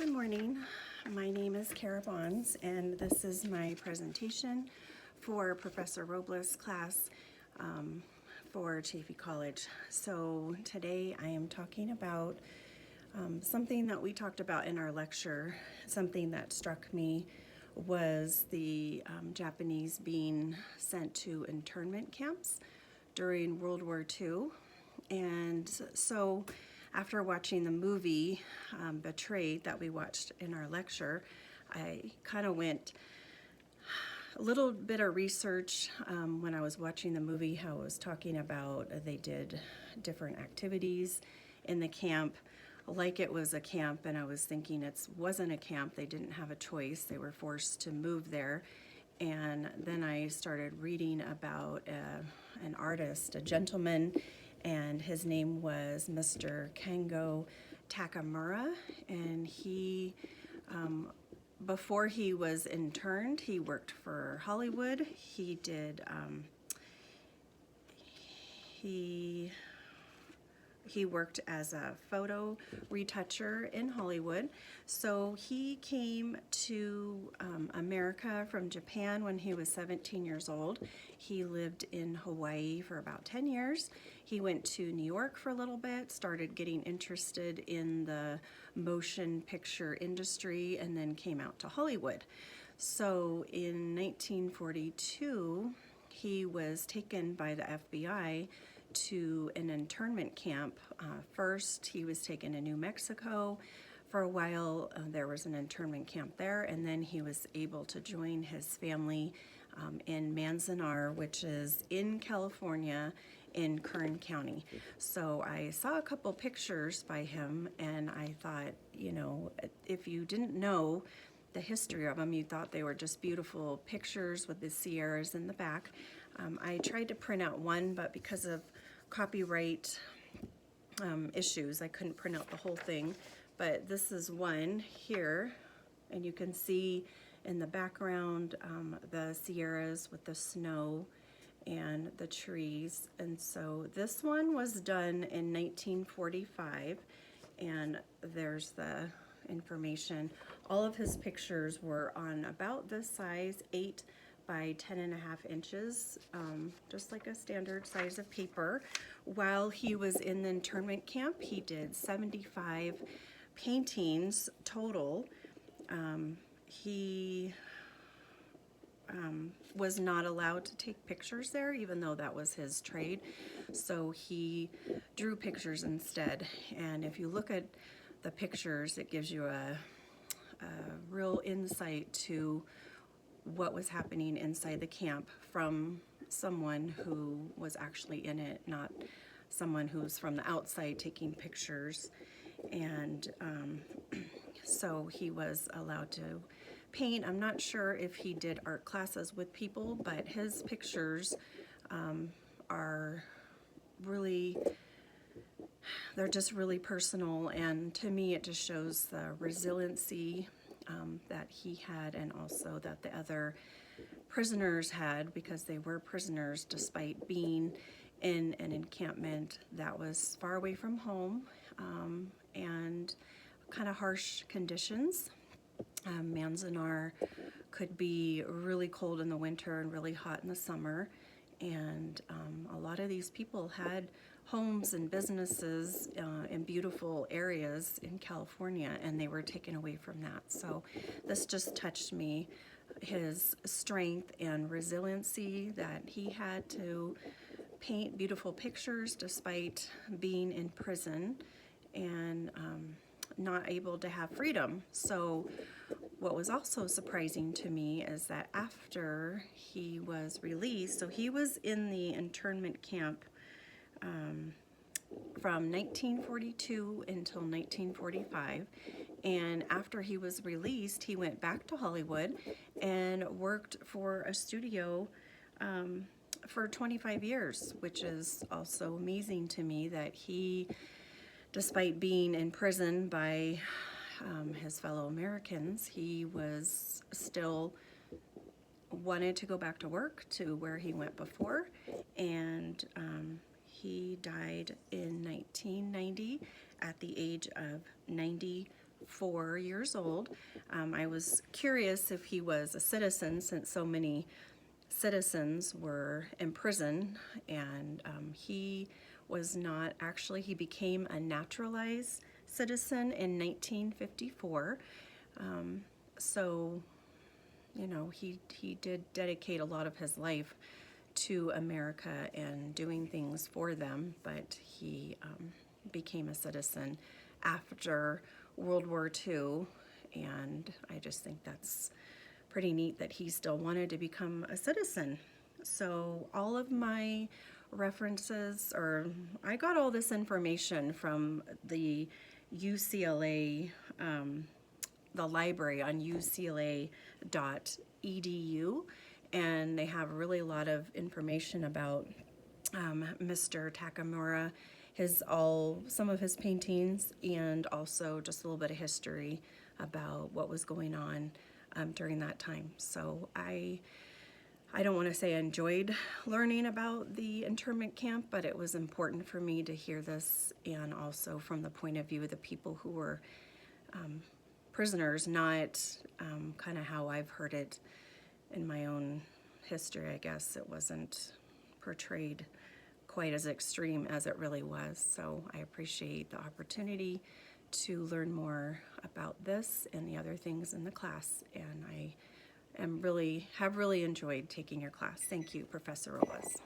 Good morning. My name is Kara Bonds, and this is my presentation for Professor Robles' class for Chaffey College. So today I am talking about something that we talked about in our lecture. Something that struck me was the Japanese being sent to internment camps during World War II. And so after watching the movie Betrayed that we watched in our lecture, I kind of went a little bit of research when I was watching the movie, how it was talking about they did different activities in the camp like it was a camp, and I was thinking it wasn't a camp. They didn't have a choice. They were forced to move there. And then I started reading about an artist, a gentleman, and his name was Mr. Kengo Takamura, and he before he was interned, he worked for Hollywood. He did he worked as a photo retoucher in Hollywood. So he came to America from Japan when he was 17 years old. He lived in Hawaii for about 10 years. He went to New York for a little bit, started getting interested in the motion picture industry, and then came out to Hollywood. So in 1942, he was taken by the FBI to an internment camp. First, he was taken to New Mexico. For a while, there was an internment camp there, and then he was able to join his family in Manzanar, which is in California in Kern County. So I saw a couple pictures by him, and I thought, you know, if you didn't know the history of them, you thought they were just beautiful pictures with the Sierras in the back. I tried to print out one, but because of copyright issues, I couldn't print out the whole thing. But this is one here, and you can see in the background the Sierras with the snow and the trees. And so this one was done in 1945, and there's the information. All of his pictures were on about this size, 8 by 10.5 inches, just like a standard size of paper. While he was in the internment camp, he did 75 paintings total. He was not allowed to take pictures there, even though that was his trade. So he drew pictures instead. And if you look at the pictures, it gives you a real insight to what was happening inside the camp from someone who was actually in it, not someone who's from the outside taking pictures. And so he was allowed to paint. I'm not sure if he did art classes with people, but his pictures are really, they're just really personal, and to me it just shows the resiliency that he had, and also that the other prisoners had, because they were prisoners despite being in an encampment that was far away from home and kind of harsh conditions. Manzanar could be really cold in the winter and really hot in the summer, and a lot of these people had homes and businesses in beautiful areas in California, and they were taken away from that. So this just touched me, his strength and resiliency, that he had to paint beautiful pictures despite being in prison and not able to have freedom. So what was also surprising to me is that after he was released, so he was in the internment camp from 1942 until 1945, and after he was released, he went back to Hollywood and worked for a studio for 25 years, which is also amazing to me, that he, despite being in prison by his fellow Americans, he was still wanted to go back to work to where he went before. And he died in 1990 at the age of 94. 4 years old. I was curious if he was a citizen, since so many citizens were in prison, and he was not. Actually, he became a naturalized citizen in 1954. So, you know, he did dedicate a lot of his life to America and doing things for them, but he became a citizen after World War II, and I just think that's pretty neat that he still wanted to become a citizen. So all of my references, or I got all this information from the UCLA, the library on ucla.edu, and they have really a lot of information about Mr. Takamura, some of his paintings, and also just a little bit of history about what was going on during that time. So I don't want to say I enjoyed learning about the internment camp, but it was important for me to hear this, and also from the point of view of the people who were prisoners, not kind of how I've heard it in my own history. I guess it wasn't portrayed quite as extreme as it really was. So I appreciate the opportunity to learn more about this and the other things in the class, and I have really enjoyed taking your class. Thank you, Professor Robles.